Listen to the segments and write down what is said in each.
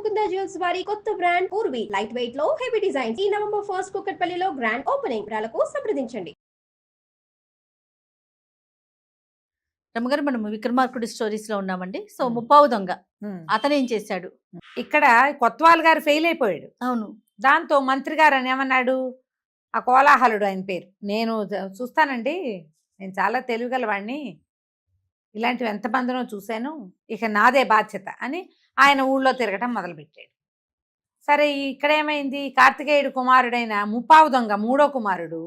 Mukunda jewels వారి కొత్త brand Purvi light weight లో హెవీ డిజైన్స్ ఈ నవంబర్ 1 కుక్కట్పల్లిలో గ్రాండ్ ఓపెనింగ్. వివరాలకు సంప్రదించండి. రమ్మగారు మనం విక్రమార్కుడి స్టోరీస్ లో ఉన్నామండి. సో ముప్పావు దొంగ అతనేం చేశాడు? ఇక్కడ కొత్వాల్ గారు ఫెయిల్ అయిపోయాడు. అవును. దాంతో మంత్రి గారు అని ఏమన్నాడు, ఆ కోలాహలుడు ఆయన పేరు, నేను చూస్తానండి, నేను చాలా తెలివిగల వాడిని, ఇలాంటివి ఎంతమందినో చూశాను, ఇక నాదే బాధ్యత అని ఆయన ఊళ్ళో తిరగటం మొదలుపెట్టాడు. సరే ఇక్కడ ఏమైంది, కార్తికేయుడు కుమారుడైన ముప్పావు దొంగ మూడో కుమారుడు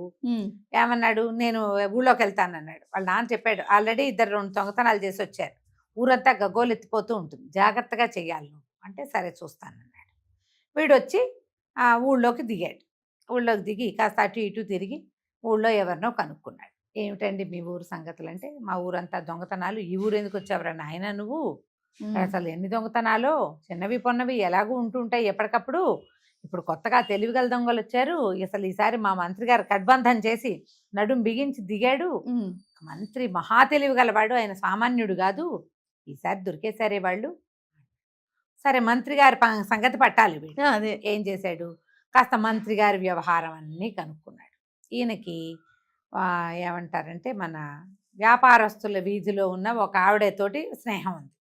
ఏమన్నాడు, నేను ఊళ్ళోకి వెళ్తానన్నాడు. వాళ్ళ నాన్న చెప్పాడు, ఆల్రెడీ 2 దొంగతనాలు చేసి వచ్చారు, ఊరంతా గగ్గోలు ఎత్తిపోతూ ఉంటుంది, జాగ్రత్తగా చెయ్యాలి నువ్వు అంటే, సరే చూస్తానన్నాడు. వీడు వచ్చి ఊళ్ళోకి దిగాడు. ఊళ్ళోకి దిగి కాస్త అటు ఇటు తిరిగి ఊళ్ళో ఎవరినో కనుక్కున్నాడు. ఏమిటండి మీ ఊరు సంగతులు అంటే, మా ఊరంతా దొంగతనాలు, ఈ ఊరు ఎందుకు వచ్చావురా ఆయన నువ్వు, అసలు ఎన్ని దొంగతనాలో, చిన్నవి పొన్నవి ఎలాగూ ఉంటుంటాయి ఎప్పటికప్పుడు, ఇప్పుడు కొత్తగా తెలివిగల దొంగలు వచ్చారు, అసలు ఈసారి మా మంత్రి గారు కడ్బంధం చేసి నడుం బిగించి దిగాడు, మంత్రి మహా తెలివిగలవాడు, ఆయన సామాన్యుడు కాదు, ఈసారి దొరికేశారే వాళ్ళు. సరే మంత్రి గారి సంగతి పట్టాలి వీడు. అదే ఏం చేశాడు, కాస్త మంత్రి గారి వ్యవహారం అన్నీ కనుక్కున్నాడు. ఈయనకి ఏమంటారంటే, మన వ్యాపారస్తుల వీధిలో ఉన్న ఒక ఆవిడతోటి స్నేహం ఉంది.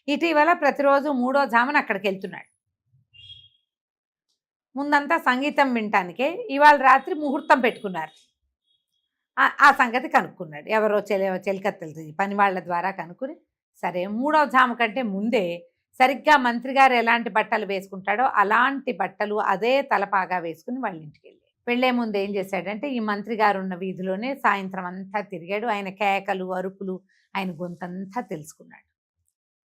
ఇటీవల ప్రతిరోజు 3వ జామున అక్కడికి వెళ్తున్నాడు. ముందంతా సంగీతం వినటానికే, ఇవాళ రాత్రి ముహూర్తం పెట్టుకున్నారు. ఆ సంగతి కనుక్కున్నాడు. ఎవరో చెలికత్తెలు పని వాళ్ళ ద్వారా కనుక్కుని, సరే 3వ జాము కంటే ముందే సరిగ్గా మంత్రి గారు ఎలాంటి బట్టలు వేసుకుంటాడో అలాంటి బట్టలు అదే తలపాగా వేసుకుని వాళ్ళ ఇంటికి వెళ్ళాడు. వెళ్లే ముందు ఏం చేశాడంటే, ఈ మంత్రి గారు ఉన్న వీధిలోనే సాయంత్రం అంతా తిరిగాడు. ఆయన కేకలు అరుపులు, ఆయన గొంతంతా తెలుసుకున్నాడు.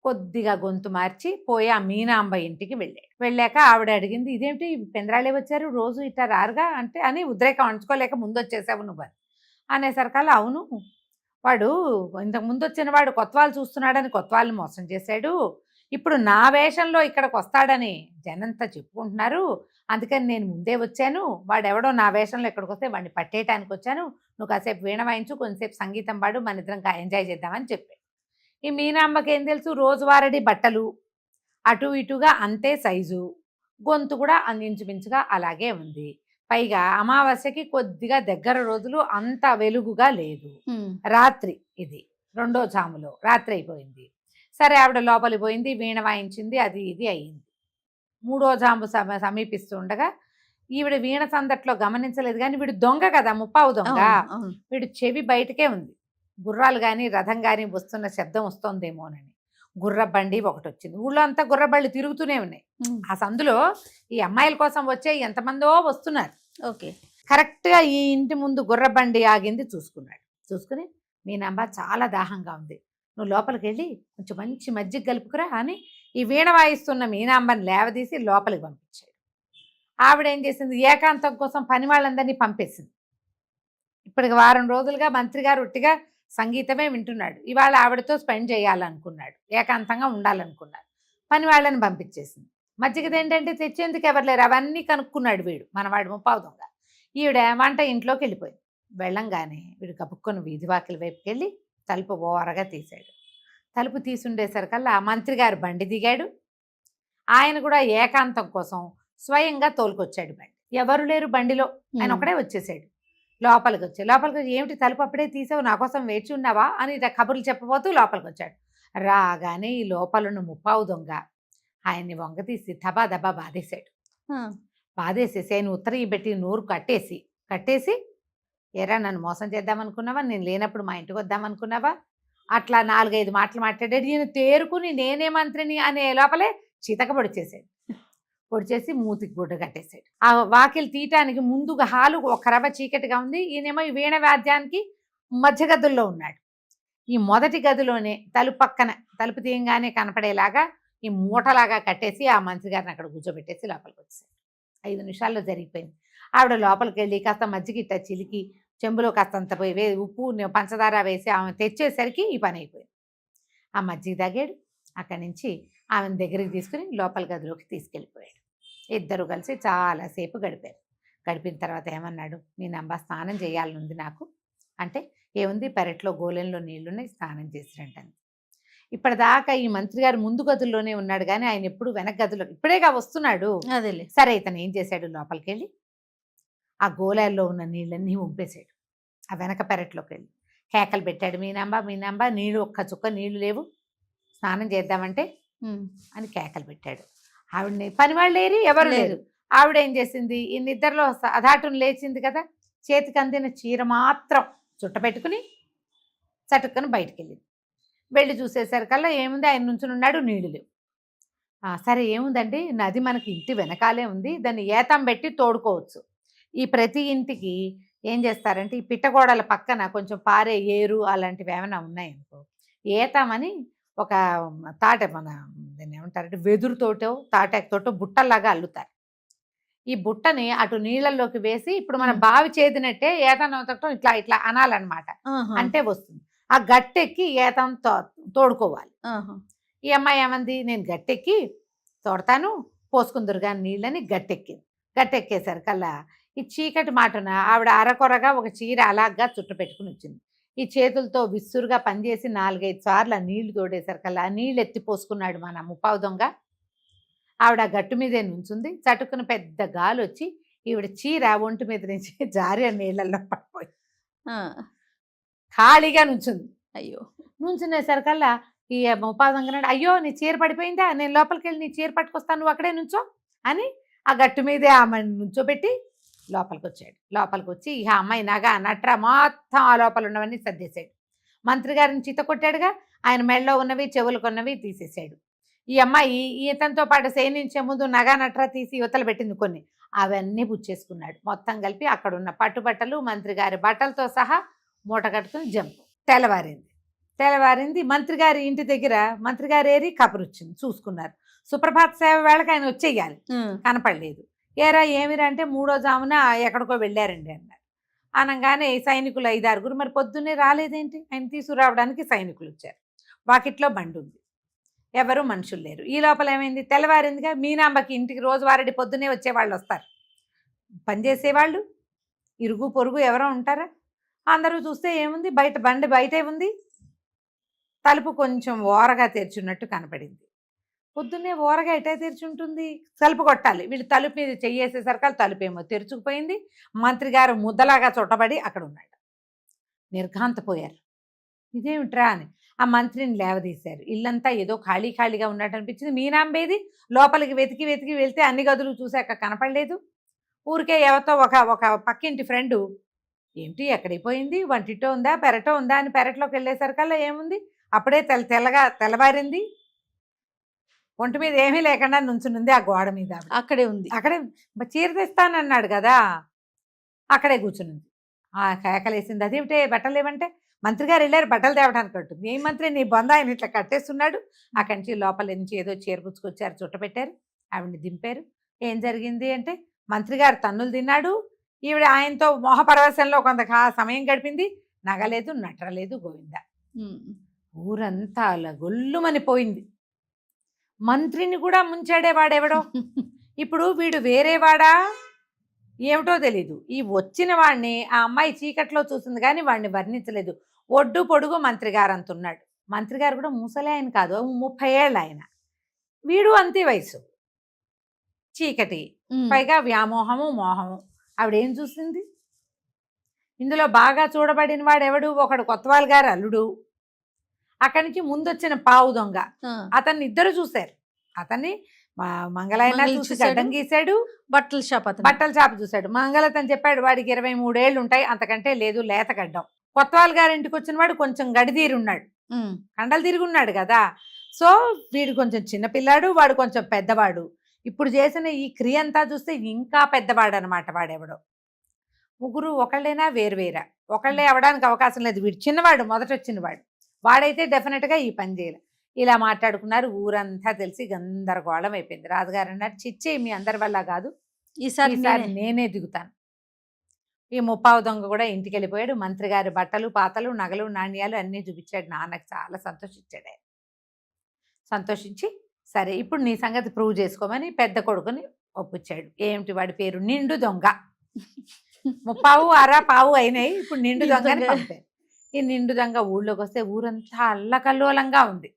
కొద్దిగా గొంతు మార్చి పోయి ఆ మీనాంబ ఇంటికి వెళ్ళాడు. వెళ్ళాక ఆవిడ అడిగింది, ఇదేమిటి పెందరాళే వచ్చారు, రోజు ఇట్లా రారుగా అంటే, అని ఉద్రేకం అంచుకోలేక ముందు వచ్చేసావు నువ్వు అనేసరికల్లా, అవును వాడు ఇంతకు ముందు వచ్చిన వాడు కొత్వాలు చూస్తున్నాడని కొత్వాల్ని మోసం చేశాడు, ఇప్పుడు నా వేషంలో ఇక్కడికి వస్తాడని జనంతా చెప్పుకుంటున్నారు, అందుకని నేను ముందే వచ్చాను, వాడెవడో నా వేషంలో ఇక్కడికి వస్తే వాడిని పట్టేయటానికి వచ్చాను, నువ్వు కాసేపు వీణ వాయించు, కొంతసేపు సంగీతం పాడు, మన ఇద్దరం ఎంజాయ్ చేద్దామని చెప్పాడు. ఈ మీనామ్మకి ఏం తెలుసు, రోజువారీ బట్టలు అటు ఇటుగా అంతే సైజు, గొంతు కూడా ఇంచుమించుగా అలాగే ఉంది, పైగా అమావాస్యకి కొద్దిగా దగ్గర రోజులు అంత వెలుగుగా లేదు, రాత్రి ఇది 2వ జాములో రాత్రి అయిపోయింది. సరే ఆవిడ లోపలికి పోయింది, వీణ వాయించింది, అది ఇది అయ్యింది. 3వ జాము సమీపిస్తుండగా ఈవిడ వీణ సందట్లో గమనించలేదు, కానీ వీడు దొంగ కదా, ముప్పావు దొంగ, వీడు చెవి బయటకే ఉంది, గుర్రాలు కానీ రథం కానీ వస్తున్న శబ్దం వస్తోందేమోనని గుర్ర బండి ఒకటి వచ్చింది. ఊళ్ళో అంతా గుర్ర బళ్ళు తిరుగుతూనే ఉన్నాయి. ఆ సందులో ఈ అమ్మాయిల కోసం వచ్చే ఎంతమందో వస్తున్నారు. ఓకే, కరెక్ట్గా ఈ ఇంటి ముందు గుర్ర బండి ఆగింది. చూసుకున్నాడు. చూసుకుని, మీనాంబ చాలా దాహంగా ఉంది, నువ్వు లోపలికి వెళ్ళి కొంచెం మంచి మజ్జిగ కలుపుకురా అని ఈ వీణ వాయిస్తున్న మీనాంబని లేవదీసి లోపలికి పంపించాడు. ఆవిడ ఏం చేసింది, ఏకాంతం కోసం పని వాళ్ళందరినీ పంపేసింది. ఇప్పటికి వారం రోజులుగా మంత్రి గారు ఒట్టిగా సంగీతమే వింటున్నాడు, ఇవాళ ఆవిడతో స్పెండ్ చేయాలనుకున్నాడు, ఏకాంతంగా ఉండాలనుకున్నాడు, పని వాళ్ళని పంపించేసింది. మజ్జిగది ఏంటంటే తెచ్చేందుకు ఎవరు లేరు, అవన్నీ కనుక్కున్నాడు వీడు, మనవాడు ముప్పావు దొంగ. ఈవిడ వంట ఇంట్లోకి వెళ్ళిపోయింది. వెళ్ళంగానే వీడు కప్పుకొని వీధి వాకిల వైపుకి వెళ్ళి తలుపు ఓరగా తీశాడు. తలుపు తీసుండేసరికల్లా ఆ మంత్రి గారు బండి దిగాడు. ఆయన కూడా ఏకాంతం కోసం స్వయంగా తోలుకొచ్చాడు బండి. ఎవరు లేరు బండిలో, ఆయన ఒకడే వచ్చేసాడు. లోపలికి వచ్చి ఏమిటి తలుపు అప్పుడే తీసావు, నా కోసం వేచి ఉన్నావా అని కబుర్లు చెప్పబోతూ లోపలికి వచ్చాడు. రాగానే ఈ లోపలను ముప్పావు దొంగ ఆయన్ని వంగ తీసి దబా దబా బాధేశాడు. బాధేసేసి ఆయన ఉత్తరం పెట్టి నోరు కట్టేసి ఎరా నన్ను మోసం చేద్దామనుకున్నావా, నేను లేనప్పుడు మా ఇంటికి వద్దామనుకున్నావా, అట్లా 4-5 మాటలు మాట్లాడాడు. ఈయన తేరుకుని నేనే మంత్రిని అనే లోపలే చితక పొడిచేసి మూతికి గుడ్డ కట్టేశాడు. ఆ వాకిలు తీయటానికి ముందుగా హాలు ఒక రవ్వ చీకటిగా ఉంది. ఈయనేమో ఈ వీణ వాద్యానికి మధ్య గదుల్లో ఉన్నాడు. ఈ మొదటి గదిలోనే తలుపు తీయంగానే కనపడేలాగా ఈ మూటలాగా కట్టేసి ఆ మంత్రి గారిని అక్కడ కూర్చోబెట్టేసి లోపలికి వచ్చేసాడు. 5 నిమిషాల్లో జరిగిపోయింది. ఆవిడ లోపలికి వెళ్ళి కాస్త మజ్జిగిట్ట చిలికి చెంబులో కాస్తంత ఉప్పు పంచదార వేసి ఆమె తెచ్చేసరికి ఈ పని అయిపోయింది. ఆ మజ్జిగ తాగాడు. అక్కడి నుంచి ఆమెను దగ్గరికి తీసుకుని లోపల గదిలోకి తీసుకెళ్ళిపోయాడు. ఇద్దరు కలిసి చాలాసేపు గడిపిన తర్వాత ఏమన్నాడు, మీనాంబ స్నానం చేయాలనుంది నాకు అంటే, ఏముంది పెరట్లో గోలెంలో నీళ్లున్నాయి, స్నానం చేసిరంటాను. ఇప్పటిదాకా ఈ మంత్రి గారు ముందు గదుల్లోనే ఉన్నాడు కానీ ఆయన ఎప్పుడు వెనక గదిలో ఇప్పుడేగా వస్తున్నాడు. అదేలే. సరే ఇతను ఏం చేశాడు, లోపలికి వెళ్ళి ఆ గోళాల్లో ఉన్న నీళ్ళన్నీ ఉంపేశాడు. ఆ వెనక పెరట్లోకి వెళ్ళి కేకలు పెట్టాడు, మీనాంబ నీళ్ళు ఒక్క చుక్క నీళ్లు లేవు, స్నానం చేద్దామంటే అని కేకలు పెట్టాడు. ఆవిడని పనివాళ్ళు లేరు, ఎవరు లేరు. ఆవిడ ఏం చేసింది, ఈ నిద్రలో అధాటును లేచింది కదా, చేతికి అందిన చీర మాత్రం చుట్ట పెట్టుకుని చటుక్కని బయటికి వెళ్ళింది. వెళ్ళి చూసేసరికల్లా ఏముంది, ఆయన నుంచుని ఉన్నాడు, నీళ్లు లేవు. సరే ఏముందండి, నది మనకి ఇంటి వెనకాలే ఉంది, దాన్ని ఏతం పెట్టి తోడుకోవచ్చు. ఈ ప్రతి ఇంటికి ఏం చేస్తారంటే ఈ పిట్టగోడల పక్కన కొంచెం పారే ఏరు అలాంటివి ఏమైనా ఉన్నాయనుకో, ఏతామని ఒక తాట, మన దాన్ని ఏమంటారంటే వెదురుతోటో తాటాకుతోటో బుట్టల్లాగా అల్లుతారు. ఈ బుట్టని అటు నీళ్ళల్లోకి వేసి ఇప్పుడు మన బావి చేదినట్టే ఏతానవతటం ఇట్లా ఇట్లా అనాలన్నమాట, అంటే వస్తుంది. ఆ గట్టెక్కి ఏతం తోడుకోవాలి. ఈ అమ్మాయి ఏమంది, నేను గట్టెక్కి తోడతాను, పోసుకుందరు కానీ నీళ్ళని గట్టెక్కింది. గట్టెక్కేసరికల్లా ఈ చీకటి మాటన ఆవిడ అరకొరగా ఒక చీర అలాగా చుట్టు పెట్టుకుని వచ్చింది. ఈ చేతులతో విస్సురుగా పనిచేసి 4-5 సార్లు ఆ నీళ్లు తోడేసరికల్లా ఆ నీళ్ళు ఎత్తి పోసుకున్నాడు మన ముప్పావు దొంగ. ఆవిడ గట్టు మీదే నుంచుంది. చటుకుని పెద్ద గాలి వచ్చి ఈవిడ చీర ఒంటి మీద నుంచి జారి ఆ నీళ్ళల్లో పడిపోయి ఖాళీగా నుంచుంది. అయ్యో, నుంచునేసరికల్లా ఈ ముప్పావు దొంగ నాడు, అయ్యో నీ చీర పడిపోయిందా, నేను లోపలికి వెళ్ళి నీ చీర పట్టుకొస్తాను, నువ్వు అక్కడే నుంచో అని ఆ గట్టు మీదే ఆమెను నుంచోబెట్టి లోపలికి వచ్చాడు. లోపలికి వచ్చి ఇక అమ్మాయి నగ నట్ర మొత్తం ఆ లోపల ఉన్నవన్నీ సర్దేశాడు. మంత్రి గారిని చిత్త కొట్టాడుగా, ఆయన మెడలో ఉన్నవి చెవులకు ఉన్నవి తీసేశాడు. ఈ అమ్మాయి ఈతనితో పాటు శయనించే ముందు నగ నట్ర తీసి యువతలు పెట్టింది కొన్ని, అవన్నీ పుచ్చేసుకున్నాడు. మొత్తం కలిపి అక్కడ ఉన్న పట్టుబట్టలు మంత్రి గారి బట్టలతో సహా మూట కట్టుకుని జంపు. తెల్లవారింది. మంత్రి గారి ఇంటి దగ్గర మంత్రి గారు ఏరి కబురొచ్చింది, చూసుకున్నారు. సుప్రభాత సేవ వేళకి ఆయన వచ్చేయాలి, కనపడలేదు. ఏరా ఏమిరా అంటే 3వ జామున ఎక్కడికో వెళ్ళారండి అన్నారు. అనగానే సైనికులు 5-6 మరి పొద్దున్నే రాలేదేంటి, ఆయన తీసుకురావడానికి సైనికులు వచ్చారు. వాకిట్లో బండి ఉంది, ఎవరు మనుషులు లేరు. ఈ లోపల ఏమైంది, తెల్లవారిందిగా. మీనాంబకి ఇంటికి రోజువారీ పొద్దున్నే వచ్చేవాళ్ళు వస్తారు, పనిచేసేవాళ్ళు, ఇరుగు పొరుగు ఎవరో ఉంటారా. అందరూ చూస్తే ఏముంది, బయట బండి బయటే ఉంది, తలుపు కొంచెం ఓరగా తెరిచున్నట్టు కనపడింది. పొద్దున్నే ఓరగా ఎటై తెరిచి ఉంటుంది, తలుపు కొట్టాలి. వీళ్ళు తలుపు మీద చెయ్యేసేసరికి తలుపు ఏమో తెరుచుకుపోయింది. మంత్రి గారు ముద్దలాగా చుట్టబడి అక్కడ ఉన్నాడు. నిర్ఘాంతపోయారు, ఇదేమిట్రా అని. ఆ మంత్రిని లేవదీశారు. ఇల్లంతా ఏదో ఖాళీగా ఉన్నట్టు అనిపించింది. మీనాంబేది లోపలికి వెతికి వెళ్తే అన్ని గదులు చూశాక కనపడలేదు. ఊరికే ఎవరితో ఒక పక్కింటి ఫ్రెండు, ఏమిటి ఎక్కడిపోయింది, వంటిటో ఉందా పెరటో ఉందా అని పెరట్లోకి వెళ్ళేసరికల్లా ఏముంది, అప్పుడే తెల్లవారింది. ఒంటి మీద ఏమీ లేకుండా నుంచునుంది ఆ గోడ మీద. అక్కడే ఉంది. అక్కడే చీర తెస్తానన్నాడు కదా, అక్కడే కూర్చునుంది. ఆ కేకలేసింది, అదేమిటే బట్టలు లేవంటే, మంత్రి గారు వెళ్ళారు బట్టలు తేవడానికి అంటుంది. ఏ మంత్రి, నీ బొంద, ఆయన ఇట్లా కట్టేస్తున్నాడు. అక్కడి నుంచి లోపల నుంచి ఏదో చీర పుచ్చుకొచ్చారు, చుట్టపెట్టారు, ఆవిడని దింపారు. ఏం జరిగింది అంటే, మంత్రి గారు తన్నులు తిన్నాడు, ఈవిడ ఆయనతో మోహపరవశంలో కొంత సమయం గడిపింది. నగలేదు, నటరలేదు, గోవింద. ఊరంతా అలా గొల్లుమని పోయింది. మంత్రిని కూడా ముంచాడే వాడెవడో. ఇప్పుడు వీడు వేరేవాడా ఏమిటో తెలీదు. ఈ వచ్చిన వాడిని ఆ అమ్మాయి చీకట్లో చూసింది కానీ వాడిని వర్ణించలేదు. ఒడ్డు పొడుగు మంత్రి గారు అంటున్నాడు. మంత్రి గారు కూడా ముసలే ఆయన కాదు, 30 ఏళ్ళు ఆయన. వీడు అంతే వయసు, చీకటి, పైగా వ్యామోహము మోహము. ఆవిడేం చూసింది, ఇందులో బాగా చూడబడిన వాడెవడు, ఒకడు కొత్తవాళ్ళ గారు అల్లుడు. అక్కడి నుంచి ముందొచ్చిన పావు దొంగ, అతన్ని ఇద్దరు చూశారు. అతన్ని మంగళాయన చూసి గడ్డం గీశాడు, బట్టల షాప్ చూశాడు. మంగళ తను చెప్పాడు వాడికి 23 ఏళ్ళు ఉంటాయి, అంతకంటే లేదు, లేత గడ్డం. కొత్తవాళ్ళ గారింటికి వచ్చిన వాడు కొంచెం గడిదీరున్నాడు, కండలు తిరుగున్నాడు కదా. సో వీడు కొంచెం చిన్నపిల్లాడు, వాడు కొంచెం పెద్దవాడు. ఇప్పుడు చేసిన ఈ క్రియ అంతా చూస్తే ఇంకా పెద్దవాడు అనమాట వాడెవడో. ముగ్గురు ఒకళ్ళైనా వేరువేరా, ఒకళ్ళే అవడానికి అవకాశం లేదు. వీడు చిన్నవాడు, మొదట వచ్చినవాడు, వాడైతే డెఫినెట్గా ఈ పని చేయాలి. ఇలా మాట్లాడుకున్నారు. ఊరంతా తెలిసి గందరగోళం అయిపోయింది. రాజుగారు అన్నారు, చిచ్చే మీ అందరి వల్ల కాదు, ఈసారి నేనే దిగుతాను. ఈ ముప్పావు దొంగ కూడా ఇంటికి వెళ్ళిపోయాడు. మంత్రి గారి బట్టలు పాతలు నగలు నాణ్యాలు అన్నీ చూపించాడు. నాన్నకి చాలా సంతోషించాడు. ఆయన సంతోషించి, సరే ఇప్పుడు నీ సంగతి ప్రూవ్ చేసుకోమని పెద్ద కొడుకుని ఒప్పించాడు. ఏమిటి వాడి పేరు, నిండు దొంగ. ముప్పావు అర పావు అయినాయి, ఇప్పుడు నిండు దొంగని పంపారు. ఈ నిండు దొంగ ఊళ్ళోకి వస్తే ఊరంతా అల్లకల్లోలంగా ఉంది.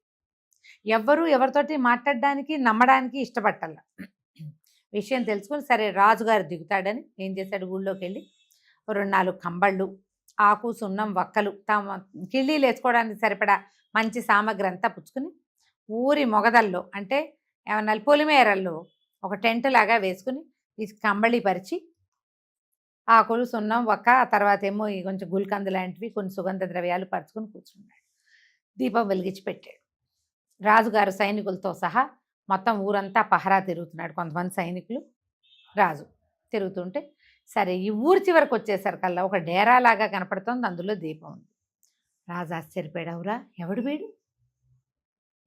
ఎవ్వరు ఎవరితోటి మాట్లాడడానికి నమ్మడానికి ఇష్టపట్టాల. విషయం తెలుసుకుని సరే రాజుగారు దిగుతాడని ఏం చేశాడు, ఊళ్ళోకి వెళ్ళి 2-4 కంబళ్ళు, ఆకు, సున్నం, వక్కలు, తమ కిళ్ళీలు వేసుకోవడానికి సరిపడా మంచి సామగ్రి అంతా పుచ్చుకుని ఊరి మొగదల్లో అంటే ఏమన్నా పొలిమేరల్లో ఒక టెంట్ లాగా వేసుకుని ఈ కంబళి పరిచి ఆకులు, సున్నం, వక్క, ఆ తర్వాత ఏమో ఈ కొంచెం గుల్కందు లాంటివి కొన్ని సుగంధ ద్రవ్యాలు పరుచుకుని కూర్చున్నాడు. దీపం వెలిగించి పెట్టాడు. రాజుగారు సైనికులతో సహా మొత్తం ఊరంతా పహరా తిరుగుతున్నాడు. కొంతమంది సైనికులు, రాజు తిరుగుతుంటే సరే ఈ ఊరి చివరికి వచ్చేసరికల్లా ఒక డేరా లాగా కనపడుతోంది, అందులో దీపం ఉంది. రాజు ఆశ్చర్యపోయాడు, అవురా ఎవడు వీడు,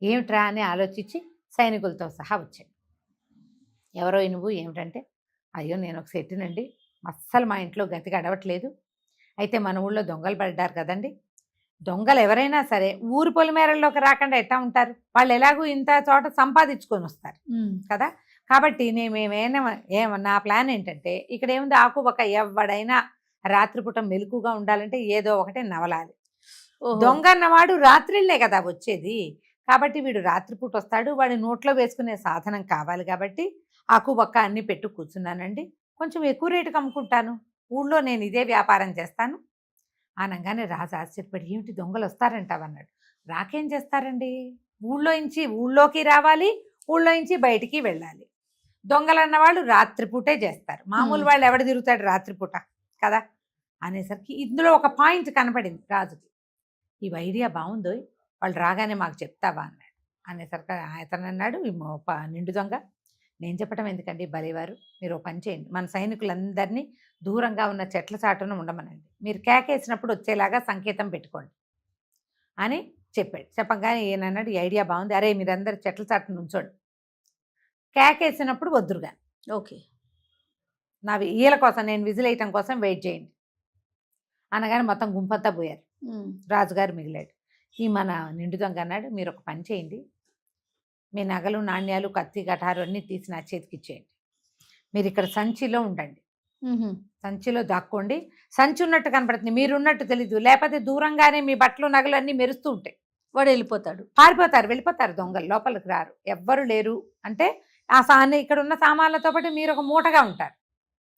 ఏమిట్రా అని ఆలోచించి సైనికులతో సహా వచ్చాడు. ఎవరో నువ్వు ఏమిటంటే, అయ్యో నేను ఒక సెట్టినండి, అస్సలు మా ఇంట్లో గతి గడవట్లేదు. అయితే మన ఊళ్ళో దొంగలు పడ్డారు కదండి. దొంగలు ఎవరైనా సరే ఊరి పొలిమేరల్లోకి రాకుండా ఎట్టా ఉంటారు, వాళ్ళు ఎలాగూ ఇంత చోట సంపాదించుకొని వస్తారు కదా. కాబట్టి నా ప్లాన్ ఏంటంటే, ఇక్కడ ఏముంది, ఆకు ఒక ఎవడైనా రాత్రిపూట మెలకుగా ఉండాలంటే ఏదో ఒకటి నవలాలి. దొంగ అన్నవాడు రాత్రిళ్లే కదా వచ్చేది, కాబట్టి వీడు రాత్రిపూట వస్తాడు, వాడి నోట్లో వేసుకునే సాధనం కావాలి కాబట్టి ఆకు బక్క అన్ని పెట్టు కూర్చున్నానండి. కొంచెం ఎక్కువ రేటుకి అమ్ముకుంటాను, ఊళ్ళో నేను ఇదే వ్యాపారం చేస్తాను అనగానే రాజు ఆశ్చర్యపడి, ఏమిటి దొంగలు వస్తారంటావన్నాడు. రాకేం చేస్తారండి, ఊళ్ళోకి రావాలి, ఊళ్ళో నుంచి బయటికి వెళ్ళాలి. దొంగలు అన్నవాళ్ళు రాత్రిపూటే చేస్తారు, మామూలు వాళ్ళు ఎవడు తిరుగుతాడు రాత్రిపూట కదా అనేసరికి ఇందులో ఒక పాయింట్ కనపడింది రాజుకి. ఈ ఐడియా బాగుందో, వాళ్ళు రాగానే మాకు చెప్తావా అన్నాడు. అనేసరికి అతను అన్నాడు, నిండు దొంగ, నేను చెప్పడం ఎందుకండి బలివారు, మీరు ఒక పని చేయండి, మన సైనికులందరినీ దూరంగా ఉన్న చెట్ల చాటున ఉండమనండి, మీరు కేకేసినప్పుడు వచ్చేలాగా సంకేతం పెట్టుకోండి అని చెప్పాడు. చెప్పగానే ఈయనన్నాడు, ఈ ఐడియా బాగుంది, అరే మీరందరూ చెట్ల చాటున ఉంచోండి, కేకేసినప్పుడు వద్దురుగా, ఓకే నా ఈల కోసం నేను విజిల్ వేయటం కోసం వెయిట్ చేయండి అనగానే మొత్తం గుంపంతా పోయారు. రాజుగారు మిగిలాడు. ఈ మన నిండు దొంగ అన్నాడు, మీరు ఒక పని చేయండి, మీ నగలు, నాణ్యాలు, కత్తి, కటారు అన్నీ తీసి నా చేతికి ఇచ్చేయండి, మీరు ఇక్కడ సంచిలో ఉండండి, సంచిలో దాక్కోండి, సంచి ఉన్నట్టు కనపడుతుంది, మీరున్నట్టు తెలీదు, లేకపోతే దూరంగానే మీ బట్టలు, నగలు అన్నీ మెరుస్తూ ఉంటాయి, వాడు వెళ్ళిపోతాడు, పారిపోతారు, వెళ్ళిపోతారు దొంగలు, లోపలికి రారు, ఎవ్వరు లేరు అంటే ఆ ఇక్కడ ఉన్న సామాన్లతో పాటు మీరు ఒక మూటగా ఉంటారు.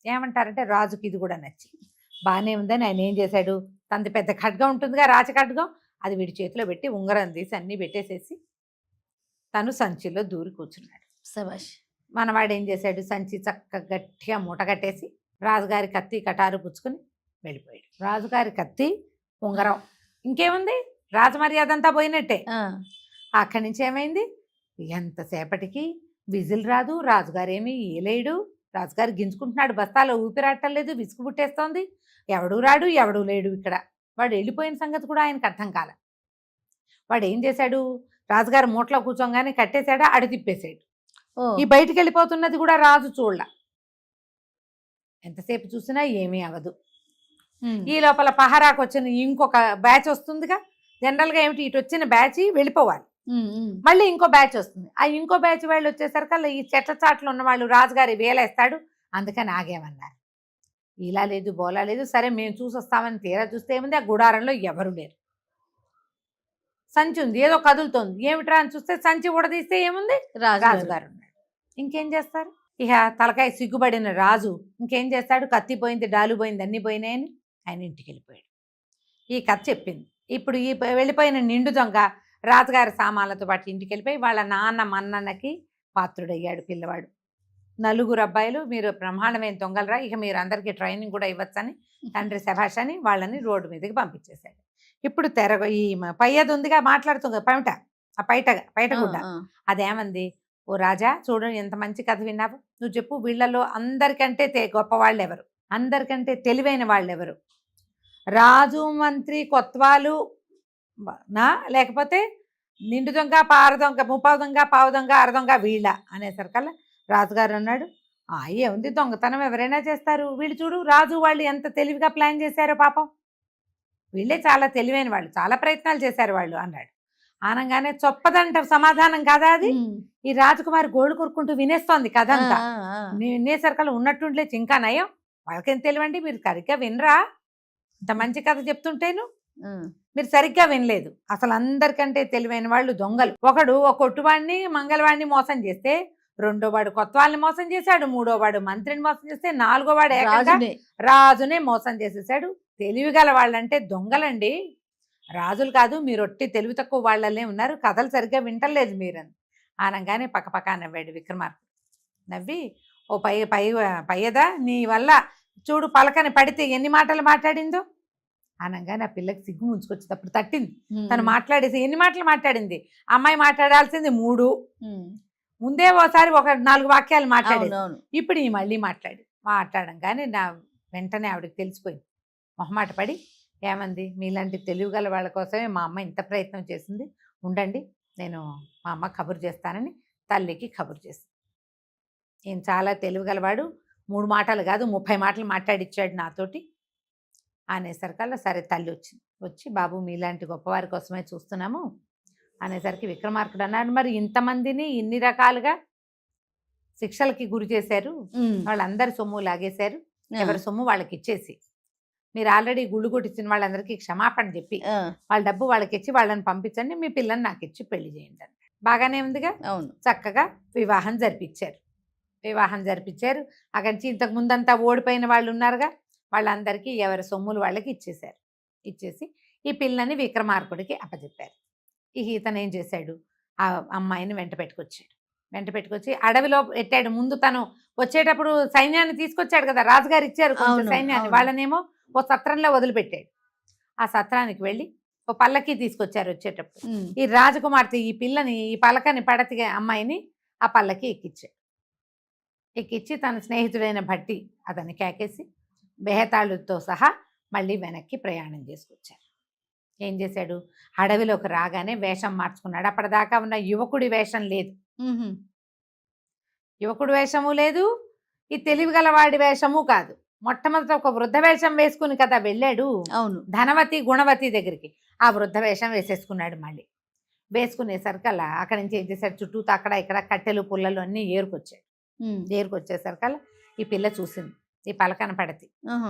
ఏమంటారంటే రాజుకి ఇది కూడా నచ్చి బాగానే ఉందని ఆయన ఏం చేశాడు, తనది పెద్ద ఖడ్గం ఉంటుందిగా, రాచ ఖడ్గం, అది వీడి చేతిలో పెట్టి ఉంగరం తీసి అన్నీ పెట్టేసేసి తను సంచిలో దూరి కూర్చున్నాడు. శభాష్. మనవాడు ఏం చేశాడు, సంచి చక్కగా గట్టిగా మూట కట్టేసి రాజుగారి కత్తి, కటారు పుచ్చుకుని వెళ్ళిపోయాడు. రాజుగారి కత్తి, ఉంగరం, ఇంకేముంది, రాజమర్యాద అంతా పోయినట్టే. అక్కడి నుంచి ఏమైంది, ఎంతసేపటికి విజిల్ రాదు, రాజుగారు ఏమీ ఏలేడు, రాజుగారు గింజుకుంటున్నాడు, బస్తాలో ఊపిరాటం లేదు, విసుగు పుట్టేస్తోంది, ఎవడూ రాడు, ఎవడూ లేడు ఇక్కడ. వాడు వెళ్ళిపోయిన సంగతి కూడా ఆయనకు అర్థం కాల. వాడు ఏం చేశాడు, రాజుగారు మూటలో కూర్చోగానే కట్టేశాడా, అడి తిప్పేసాడు. ఈ బయటికి వెళ్ళిపోతున్నది కూడా రాజు చూడలా, ఎంతసేపు చూసినా ఏమీ అవదు. ఈ లోపల పహరాకు వచ్చిన ఇంకొక బ్యాచ్ వస్తుందిగా, జనరల్గా ఏమిటి, ఇటు వచ్చిన బ్యాచ్ వెళ్ళిపోవాలి, మళ్ళీ ఇంకో బ్యాచ్ వస్తుంది, ఆ ఇంకో బ్యాచ్ వాళ్ళు వచ్చేసరికి ఈ చెట్ల చాట్లు ఉన్న వాళ్ళు రాజుగారి వేలేస్తాడు, అందుకని ఆగేమన్నారు. ఇలా లేదు, బోలా లేదు, సరే మేము చూసొస్తామని తీరా చూస్తే ఏముంది, ఆ గుడారంలో ఎవరు లేరు, సంచి ఉంది, ఏదో కదులుతోంది, ఏమిట్రా అని చూస్తే సంచి ఊడదీస్తే ఏముంది, రాజుగారు ఉన్నాడు. ఇంకేం చేస్తారు, ఇక తలకాయ సిగ్గుపడిన రాజు ఇంకేం చేస్తాడు, కత్తి పోయింది, డాలు పోయింది, అన్నీ పోయినాయని ఆయన ఇంటికి వెళ్ళిపోయాడు. ఈ కథ చెప్పింది. ఇప్పుడు ఈ వెళ్ళిపోయిన నిండు దొంగ రాజుగారి సామాన్లతో పాటు ఇంటికి వెళ్ళిపోయి వాళ్ళ నాన్న మన్నన్నకి పాత్రుడయ్యాడు పిల్లవాడు. 4 అబ్బాయిలు, మీరు బ్రహ్మాండమైన దొంగలరా, ఇక మీరు అందరికీ ట్రైనింగ్ కూడా ఇవ్వచ్చని తండ్రి శభాష్ అని వాళ్ళని రోడ్డు మీదకి పంపించేశాడు. ఇప్పుడు ఈ పయ్యది ఉందిగా మాట్లాడుతుంది పైట, ఆ పైట గుడ్డ, అదేమంది, ఓ రాజా చూడు ఎంత మంచి కథ విన్నావు, నువ్వు చెప్పు, వీళ్ళలో అందరికంటే గొప్పవాళ్ళు ఎవరు, అందరికంటే తెలివైన వాళ్ళు ఎవరు, రాజు, మంత్రి, కొత్వాలు నా, లేకపోతే నిండు దొంగ, పార దొంగ, ముప్పావు దొంగ, పావు దొంగ, అర దొంగ, వీళ్ళ అనేసరికల్లా రాజుగారు అన్నాడు, ఏముంది, దొంగతనం ఎవరైనా చేస్తారు, వీళ్ళు చూడు రాజు వాళ్ళు ఎంత తెలివిగా ప్లాన్ చేశారో పాపం, వీళ్ళే చాలా తెలివైన వాళ్ళు, చాలా ప్రయత్నాలు చేశారు వాళ్ళు అన్నాడు. అనగానే చొప్పదంట సమాధానం కదా అది, ఈ రాజకుమారి గోళ్ళు కొరుక్కుంటూ వినేస్తోంది కథ అంతా. వినేసరికల్లా ఉన్నట్టుండలే ఇంకా నయం, వాళ్ళకేం తెలివండి, మీరు సరిగ్గా వినరా, ఇంత మంచి కథ చెప్తుంటేను మీరు సరిగ్గా వినలేదు. అసలు అందరికంటే తెలివైన వాళ్ళు దొంగలు. ఒకడు ఒక కొట్టువాడిని మంగళవాడిని మోసం చేస్తే, రెండో వాడు కొత్త వాళ్ళని మోసం చేశాడు, మూడో వాడు మంత్రిని మోసం చేస్తే, నాలుగో వాడు ఏకంగా రాజునే మోసం చేసేసాడు. తెలివి గల వాళ్ళంటే దొంగలండి, రాజులు కాదు. మీరు ఒట్టి తెలివి తక్కువ వాళ్ళనే ఉన్నారు, కథలు సరిగ్గా వింటలేదు మీరని అనగానే పక్కపక్క నవ్వాడు విక్రమార్కుడు. నవ్వి, ఓ పయ్యదా, నీ వల్ల చూడు పలకని పడితే ఎన్ని మాటలు మాట్లాడిందో అనగానే ఆ పిల్లకి సిగ్గు ముంచుకొచ్చింది. అప్పుడు తట్టింది. తను మాట్లాడేసి ఎన్ని మాటలు మాట్లాడింది. అమ్మాయి మాట్లాడాల్సింది 3, ముందే ఓసారి ఒక 4 వాక్యాలు మాట్లాడేది. ఇప్పుడు ఈ మళ్ళీ మాట్లాడంగానే నా వెంటనే ఆవిడకి తెలిసిపోయింది. మొహమాట పడి ఏమంది, మీలాంటి తెలివిగల వాళ్ళ కోసమే మా అమ్మ ఇంత ప్రయత్నం చేసింది, ఉండండి నేను మా అమ్మ కబురు చేస్తానని తల్లికి కబురు చేసింది. ఈయన చాలా తెలివిగలవాడు, 3 మాటలు కాదు 30 మాటలు మాట్లాడిచ్చాడు నాతోటి అనేసరికల్లా సరే తల్లి వచ్చి బాబు మీలాంటి గొప్పవారి కోసమే చూస్తున్నాము అనేసరికి విక్రమార్కుడు అన్నాడు, మరి ఇంతమందిని ఇన్ని రకాలుగా శిక్షలకి గురి చేశారు, వాళ్ళందరి సొమ్ము లాగేశారు, ఎవరి సొమ్ము వాళ్ళకి ఇచ్చేసి మీరు ఆల్రెడీ గుళ్ళు కొట్టించిన వాళ్ళందరికీ క్షమాపణ చెప్పి వాళ్ళ డబ్బు వాళ్ళకి ఇచ్చి వాళ్ళని పంపించండి, మీ పిల్లని నాకు ఇచ్చి పెళ్లి చేయండి అని. బాగానే ఉందిగా. అవును, చక్కగా వివాహం జరిపించారు. అక్కడి నుంచి ఇంతకు ముందంతా ఓడిపోయిన వాళ్ళు ఉన్నారుగా, వాళ్ళందరికీ ఎవరి సొమ్ములు వాళ్ళకి ఇచ్చేశారు. ఇచ్చేసి ఈ పిల్లని విక్రమార్కుడికి అప్పచెప్పారు. ఇతను ఏం చేశాడు, ఆ అమ్మాయిని వెంట పెట్టుకొచ్చి అడవిలో పెట్టాడు. ముందు తను వచ్చేటప్పుడు సైన్యాన్ని తీసుకొచ్చాడు కదా, రాజుగారు ఇచ్చారు సైన్యాన్ని, వాళ్ళనేమో ఓ సత్రంలో వదిలిపెట్టాడు. ఆ సత్రానికి వెళ్ళి ఓ పల్లకి తీసుకొచ్చారు. వచ్చేటప్పుడు ఈ రాజకుమార్తె ఈ పిల్లని, ఈ పలకని పడతి అమ్మాయిని ఆ పల్లకి ఎక్కించి తన స్నేహితుడైన భట్టి అతన్ని కేకేసి బెహతాళుతో సహా మళ్ళీ వెనక్కి ప్రయాణం చేసుకొచ్చారు. ఏం చేశాడు, అడవిలోకి రాగానే వేషం మార్చుకున్నాడు. అప్పటిదాకా ఉన్న యువకుడి వేషం లేదు, యువకుడి వేషము లేదు, ఈ తెలివిగలవాడి వేషము కాదు. మొట్టమొదట ఒక వృద్ధ వేషం వేసుకుని కదా వెళ్ళాడు. అవును, ధనవతి గుణవతి దగ్గరికి ఆ వృద్ధ వేషం వేసేసుకున్నాడు. మళ్ళీ వేసుకునేసరికల్లా అక్కడి నుంచి ఏం చేశాడు, చుట్టూ అక్కడ ఇక్కడ కట్టెలు పుల్లలు అన్నీ ఏరుకొచ్చేసరికల్లా ఈ పిల్ల చూసింది, ఈ పలకన పడతి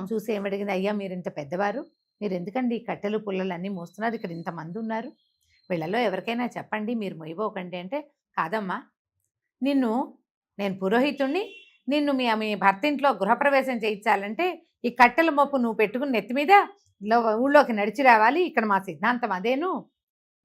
చూసి ఏమడిగింది, అయ్యా మీరు ఇంత పెద్దవారు, మీరు ఎందుకండి ఈ కట్టెలు పుల్లలు అన్నీ మోస్తున్నారు, ఇక్కడ ఇంతమంది ఉన్నారు, వీళ్ళలో ఎవరికైనా చెప్పండి, మీరు మొయ్యబోకండి అంటే, కాదమ్మా నేను పురోహితుణ్ణి, నిన్ను మీ భర్త ఇంట్లో గృహప్రవేశం చేయించాలంటే ఈ కట్టెల మోపు నువ్వు పెట్టుకుని నెత్తి మీద ఊళ్ళోకి నడిచి రావాలి, ఇక్కడ మా సిద్ధాంతం అదేను,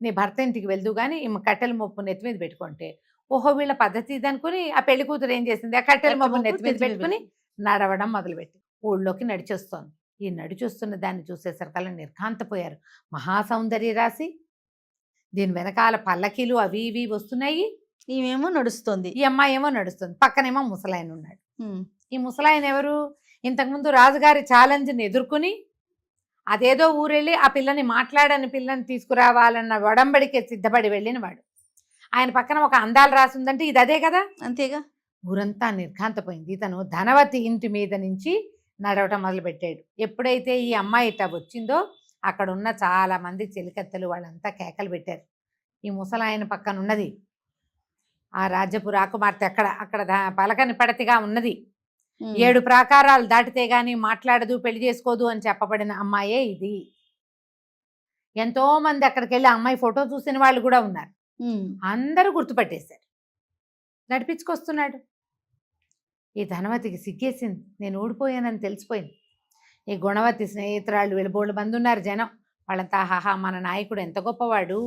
నీ భర్త ఇంటికి వెళ్దు కానీ ఈ కట్టెల మోపు నెత్తి మీద పెట్టుకుంటే, ఓహో వీళ్ళ పద్ధతి ఇది అనుకుని ఆ పెళ్లి కూతురు ఏం చేసింది, ఆ కట్టెల మోపు నెత్తి మీద పెట్టుకుని నడవడం మొదలుపెట్టి ఊళ్ళోకి నడిచొస్తోంది. ఈ నడిచొస్తున్న దాన్ని చూసేసరికల్లా నిర్ఘాంతపోయారు. మహాసౌందర్య రాశి, దీని వెనకాల పల్లకీలు అవి ఇవి వస్తున్నాయి, ఈమెమో నడుస్తుంది, ఈ అమ్మాయి ఏమో నడుస్తుంది, పక్కనేమో ముసలాయన ఉన్నాడు. ఈ ముసలాయన ఎవరు, ఇంతకుముందు రాజుగారి ఛాలెంజ్ని ఎదుర్కొని అదేదో ఊరెళ్ళి ఆ పిల్లని మాట్లాడని పిల్లని తీసుకురావాలన్న వడంబడికి సిద్ధపడి వెళ్ళిన వాడు. ఆయన పక్కన ఒక అందాలు రాసిందంటే ఇది అదే కదా, అంతేగా. ఊరంతా నిర్ఘాంతపోయింది. ఇతను ధనవతి ఇంటి మీద నుంచి నడవటం మొదలుపెట్టాడు. ఎప్పుడైతే ఈ అమ్మాయి ఇట్లా వచ్చిందో అక్కడ ఉన్న చాలా మంది చెలికత్తెలు వాళ్ళంతా కేకలు పెట్టారు. ఈ ముసలాయన పక్కన ఉన్నది ఆ రాజ్యపు రాకుమార్తె, అక్కడ పలకని పడతిగా ఉన్నది, 7 ప్రాకారాలు దాటితే గాని మాట్లాడదు, పెళ్లి చేసుకోదు అని చెప్పబడిన అమ్మాయే ఇది. ఎంతో మంది అక్కడికి వెళ్ళి అమ్మాయి ఫోటో చూసిన వాళ్ళు కూడా ఉన్నారు. అందరూ గుర్తుపట్టేశారు. నడిపించుకొస్తున్నాడు. ఈ ధనవతికి సిగ్గేసింది, నేను ఓడిపోయానని తెలిసిపోయింది. ఈ గుణవతి స్నేహితురాళ్ళు వెళ్ళబోళ్ళు మంది ఉన్నారు జనం, వాళ్ళంతా హాహా మన నాయకుడు ఎంత గొప్పవాడు,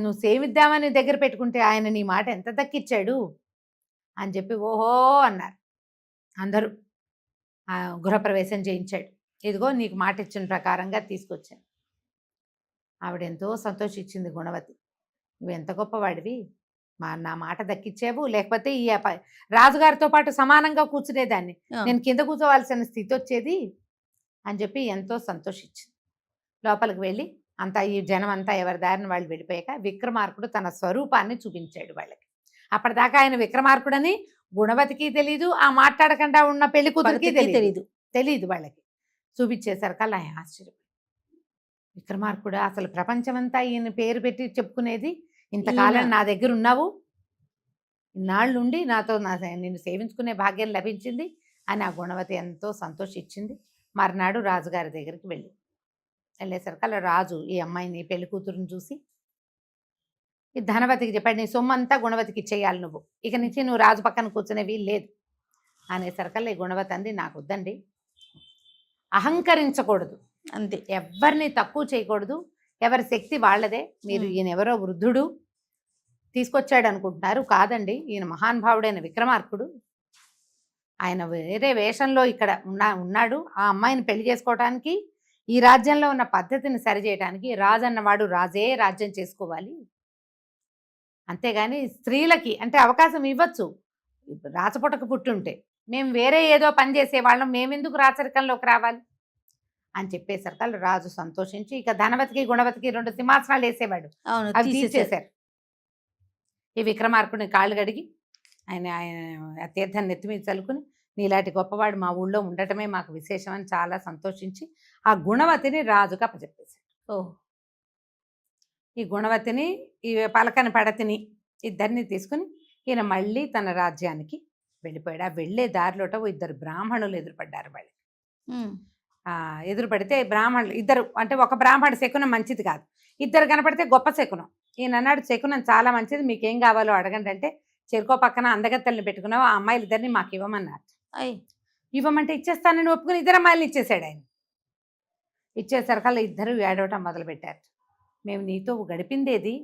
నువ్వు సేవిద్దామని దగ్గర పెట్టుకుంటే ఆయన నీ మాట ఎంత దక్కిచ్చాడు అని చెప్పి ఓహో అన్నారు అందరూ. గృహప్రవేశం చేయించాడు. ఇదిగో నీకు మాట ఇచ్చిన ప్రకారంగా తీసుకొచ్చాను. ఆవిడ ఎంతో సంతోషించింది గుణవతి, నువ్వు ఎంత గొప్పవాడివి, నా మాట దక్కిచ్చావు, లేకపోతే ఈ రాజుగారితో పాటు సమానంగా కూర్చునేదాన్ని, నేను కింద కూర్చోవలసిన స్థితి వచ్చేది అని చెప్పి ఎంతో సంతోషించింది. లోపలికి వెళ్ళి అంతా ఈ జనం అంతా ఎవరి దారిని వాళ్ళు వెళ్ళిపోయాక విక్రమార్కుడు తన స్వరూపాన్ని చూపించాడు వాళ్ళకి. అప్పటిదాకా ఆయన విక్రమార్కుడని గుణవతికి తెలీదు, ఆ మాట్లాడకుండా ఉన్న పెళ్లి కూతురికి తెలీదు వాళ్ళకి. చూపించేసరికల్లా ఆయన ఆశ్చర్యపోయి, విక్రమార్కుడు అసలు ప్రపంచమంతా ఈయన పేరు పెట్టి చెప్పుకునేది, ఇంతకాలం నా దగ్గర ఉన్నావు, ఇన్నాళ్ళుండి నాతో నిన్ను సేవించుకునే భాగ్యం లభించింది అని ఆ గుణవతి ఎంతో సంతోషించింది. మర్నాడు రాజుగారి దగ్గరికి వెళ్ళి వెళ్ళేసరికి అలా రాజు ఈ అమ్మాయిని పెళ్లి కూతురుని చూసి ఈ ధనవతికి చెప్పాడు, నీ సొమ్మంతా గుణవతికి ఇచ్చేయాలి, నువ్వు ఇక నుంచి నువ్వు రాజు పక్కన కూర్చునే వీలు లేదు అనేసరికల్లా ఈ గుణవతి అంది, నాకు వద్దండి, అహంకరించకూడదు, అంతే. ఎవరిని తక్కువ చేయకూడదు, ఎవరి శక్తి వాళ్ళదే. మీరు ఈయన ఎవరో వృద్ధుడు తీసుకొచ్చాడు అనుకుంటున్నారు, కాదండి, ఈయన మహానుభావుడైన విక్రమార్కుడు, ఆయన వేరే వేషంలో ఇక్కడ ఉన్నాడు. ఆ అమ్మాయిని పెళ్లి చేసుకోవటానికి, ఈ రాజ్యంలో ఉన్న పద్ధతిని సరిచేయటానికి రాజు అన్నవాడు రాజే రాజ్యం చేసుకోవాలి, అంతేగాని స్త్రీలకి అంటే అవకాశం ఇవ్వచ్చు. రాచపుటకు పుట్టుంటే మేము వేరే ఏదో పని చేసేవాళ్ళం, మేమెందుకు రాచరికంలోకి రావాలి అని చెప్పేసరికి రాజు సంతోషించి ఇక ధనవతికి గుణవతికి 2 సింహాసనాలు వేసేవాడు, అవి తీసేశారు. ఈ విక్రమార్కుడిని కాళ్ళు కడిగి ఆయన తీర్థం నెత్తి మీద చల్లుకుని, నీలాంటి గొప్పవాడు మా ఊళ్ళో ఉండటమే మాకు విశేషం అని చాలా సంతోషించి ఆ గుణవతిని రాజుకు అప్పచెప్పేశాడు. ఈ గుణవతిని ఈ పలకని పడతిని ఇద్దరిని తీసుకుని ఈయన మళ్ళీ తన రాజ్యానికి వెళ్ళిపోయాడు. ఆ వెళ్ళే దారిలోట 2 బ్రాహ్మణులు ఎదురుపడ్డారు. వాళ్ళకి ఎదురుపడితే బ్రాహ్మణులు ఇద్దరు, అంటే ఒక బ్రాహ్మణ శకునం మంచిది కాదు, 2 కనపడితే గొప్ప శకునం. ఈయన అన్నాడు, శకునం చాలా మంచిది, మీకేం కావాలో అడగండి అంటే, చెరుకో పక్కన అందగత్తెల్ని పెట్టుకున్నావు, ఆ అమ్మాయిలు ఇద్దరిని మాకు ఇవ్వమన్నారు. ఇవ్వమంటే ఇచ్చేస్తానని ఒప్పుకుని 2 అమ్మాయిలు ఇచ్చేసాడు ఆయన. ఇచ్చేసరికల్లా ఇద్దరు ఏడవటం మొదలుపెట్టారు. మేము నీతో గడిపిందేది,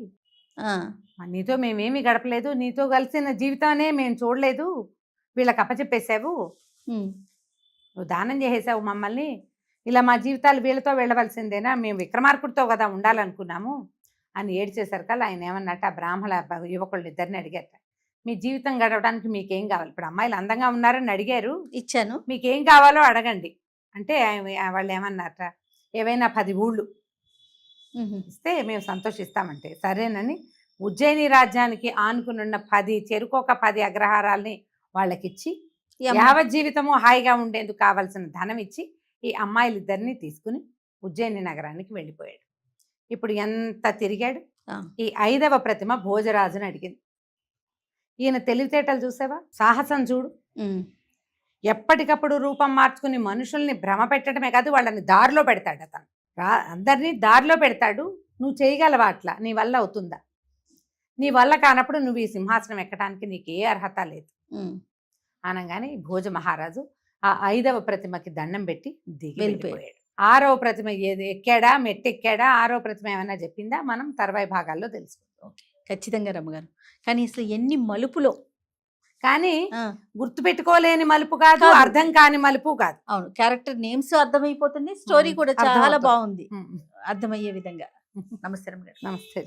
నీతో మేమేమి గడపలేదు, నీతో కలిసిన జీవితానే మేము చూడలేదు, వీళ్ళకి అప్పచెప్పేసావు, నువ్వు దానం చేసేసావు మమ్మల్ని, ఇలా మా జీవితాలు వీళ్ళతో వెళ్ళవలసిందేనా, మేము విక్రమార్కుడితో కదా ఉండాలనుకున్నాము అని ఏడ్చేసరికల్లా ఆయన ఏమన్నట్టు ఆ బ్రాహ్మణ యువకుళ్ళు ఇద్దరిని అడిగారట, మీ జీవితం గడవడానికి మీకేం కావాలి, ఇప్పుడు అమ్మాయిలు అందంగా ఉన్నారని అడిగారు, ఇచ్చాను, మీకేం కావాలో అడగండి అంటే వాళ్ళు ఏమన్నారట, ఏవైనా 10 ఊళ్ళు ఇస్తే మేము సంతోషిస్తామంటే సరేనని ఉజ్జయిని రాజ్యానికి ఆనుకునున్న 10 చెరుకొక 10 అగ్రహారాల్ని వాళ్ళకిచ్చి యావత్ జీవితము హాయిగా ఉండేందుకు కావలసిన ధనం ఇచ్చి ఈ అమ్మాయిలిద్దరిని తీసుకుని ఉజ్జయిని నగరానికి వెళ్ళిపోయాడు. ఇప్పుడు ఎంత తిరిగాడు. ఈ 5వ ప్రతిమ భోజరాజుని అడిగింది. ఈయన తెలివితేటలు చూసావా, సాహసం చూడు, ఎప్పటికప్పుడు రూపం మార్చుకుని మనుషుల్ని భ్రమ పెట్టడమే కాదు వాళ్ళని దారిలో పెడతాడు. అతను అందరినీ దారిలో పెడతాడు. నువ్వు చేయగలవా, అట్లా నీ వల్ల అవుతుందా, నీ వల్ల కానప్పుడు నువ్వు ఈ సింహాసనం ఎక్కడానికి నీకు ఏ అర్హత లేదు అనగానే భోజ మహారాజు ఆ 5వ ప్రతిమకి దండం పెట్టి దిగి వెళ్ళిపోయాడు. 6వ ప్రతిమ ఏది ఎక్కాడా, మెట్టెక్కాడా, 6వ ప్రతిమ ఏమైనా చెప్పిందా మనం తర్వాయి భాగాల్లో తెలుసుకుందాం. ఖచ్చితంగా రమ్మగారు. కానీ అసలు ఎన్ని మలుపులో, కానీ గుర్తుపెట్టుకోలేని మలుపు కాదు, అర్థం కాని మలుపు కాదు. అవును, క్యారెక్టర్ నేమ్స్ అర్థమైపోతుంది, స్టోరీ కూడా చాలా బాగుంది అర్థమయ్యే విధంగా. నమస్తే రమ్మగారు. నమస్తే.